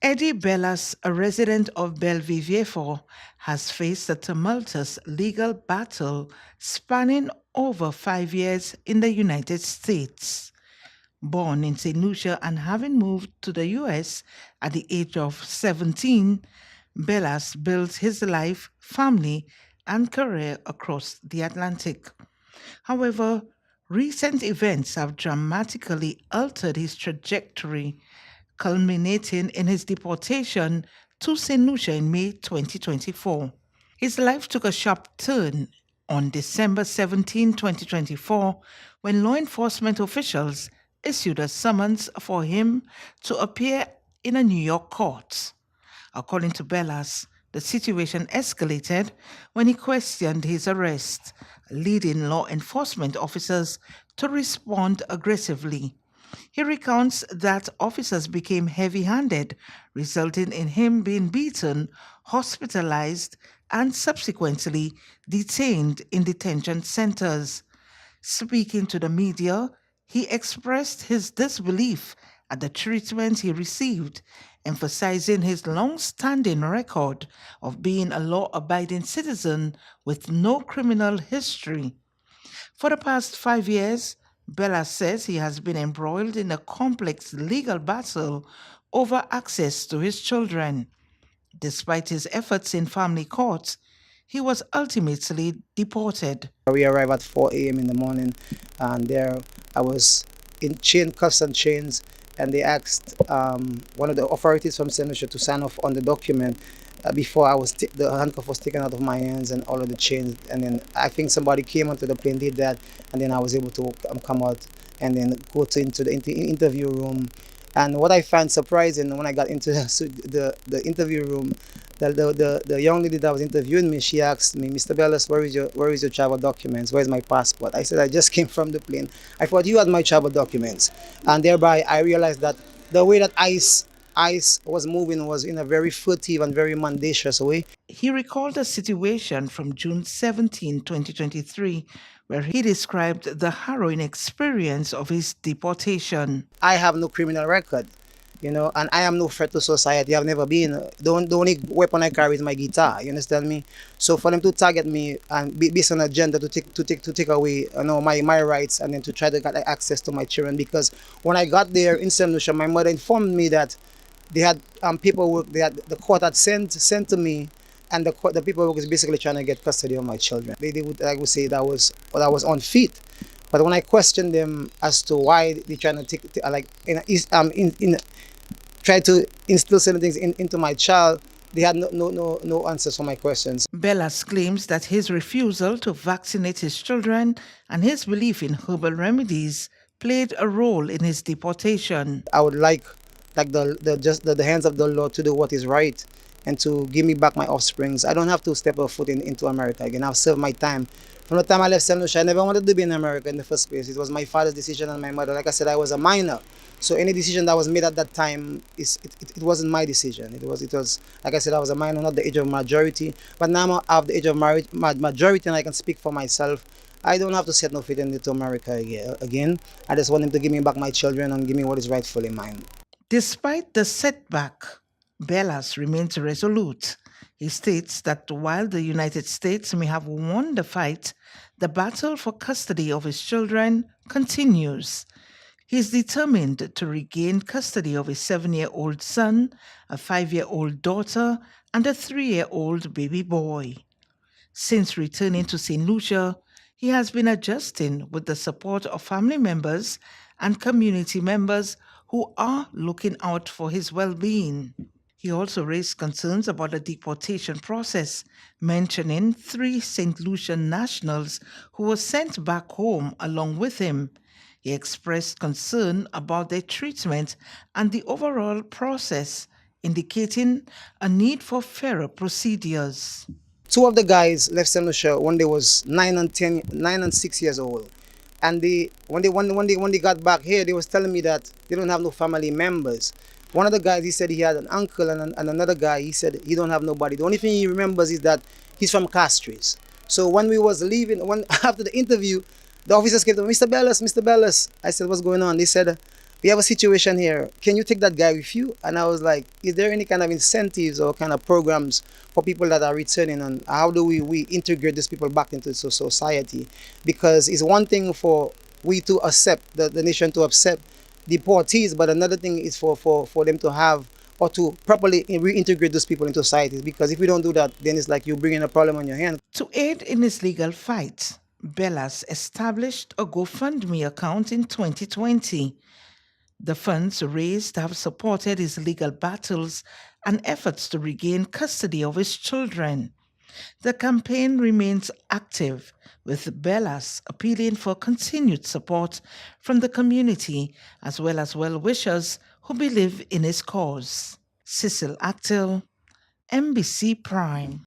Eddie Bellas, a resident of Belvivier, has faced a tumultuous legal battle spanning over 5 years in the United States. Born in St. Lucia and having moved to the US at the age of 17, Bellas built his life, family, and career across the Atlantic. However, recent events have dramatically altered his trajectory, culminating in his deportation to St. Lucia in May 2024. His life took a sharp turn on December 17, 2024, when law enforcement officials issued a summons for him to appear in a New York court. According to Bellas, the situation escalated when he questioned his arrest, leading law enforcement officers to respond aggressively. He recounts that officers became heavy handed, resulting in him being beaten, hospitalized, and subsequently detained in detention centers. Speaking to the media, he expressed his disbelief at the treatment he received, emphasizing his long standing record of being a law abiding citizen with no criminal history. For the past 5 years, Bella says he has been embroiled in a complex legal battle over access to his children. Despite his efforts in family courts, he was ultimately deported. We arrived at 4 a.m. in the morning, and there I was in cuffs and chains, and they asked one of the authorities from St. Lucia to sign off on the document before the handcuff was taken out of my hands and all of the chains. And then I think somebody came onto the plane, did that, and then I was able to come out and then into the interview room. And what I found surprising when I got into the interview room, the young lady that was interviewing me, she asked me, "Mr. Bellis, where is your travel documents? Where's my passport?" I said, "I just came from the plane. I thought you had my travel documents." And thereby I realized that the way that ICE was moving was in a very furtive and very mendacious way. He recalled a situation from June 17, 2023, where he described the harrowing experience of his deportation. I have no criminal record, and I am no threat to society. I've never been. The only weapon I carry is my guitar. You understand me? So for them to target me and based on agenda to take away, my rights, and then to try to get access to my children, because when I got there in St. Lucia, my mother informed me that they had paperwork the court had sent to me, and the paperwork is basically trying to get custody of my children. They would, I would say, that was unfit. But when I questioned them as to why they trying to try to instill certain things into my child, they had no answers for my questions. Bellas claims that his refusal to vaccinate his children and his belief in herbal remedies played a role in his deportation. I would like the hands of the Lord to do what is right and to give me back my offsprings. I don't have to step a foot into America again. I've served my time. From the time I left St. Lucia, I never wanted to be in America in the first place. It was my father's decision and my mother. Like I said, I was a minor. So any decision that was made at that time, it wasn't my decision. It was like I said, I was a minor, not the age of majority. But now I'm of the age of majority and I can speak for myself. I don't have to set no foot into America again. I just want him to give me back my children and give me what is rightfully mine. Despite the setback, Bellas remains resolute. He states that while the United States may have won the fight, the battle for custody of his children continues. He is determined to regain custody of his 7-year-old son, a 5-year-old daughter, and a 3-year-old baby boy. Since returning to St. Lucia, he has been adjusting with the support of family members and community members who are looking out for his well-being. He also raised concerns about the deportation process, mentioning 3 St. Lucian nationals who were sent back home along with him. He expressed concern about their treatment and the overall process, indicating a need for fairer procedures. 2 of the guys left St. Lucia when they was 9 and 6 years old. And when they got back here, they was telling me that they don't have no family members. One of the guys, he said he had an uncle, and another guy, he said he don't have nobody. The only thing he remembers is that he's from Castries. So when we was leaving, after the interview, the officers came to me, "Mr. Bellis, Mr. Bellis." I said, "What's going on?" They said, we have a situation here. Can you take that guy with you? And I was like, is there any kind of incentives or kind of programs for people that are returning? And how do we integrate these people back into society? Because it's one thing for we to accept, the nation to accept deportees, but another thing is for them to have or to properly reintegrate those people into society. Because if we don't do that, then it's like you bringing a problem on your hand. To aid in his legal fight, Bellas established a GoFundMe account in 2020. The funds raised have supported his legal battles and efforts to regain custody of his children. The campaign remains active, with Bellas appealing for continued support from the community as well as well wishers who believe in his cause. Cecil Actil, MBC Prime.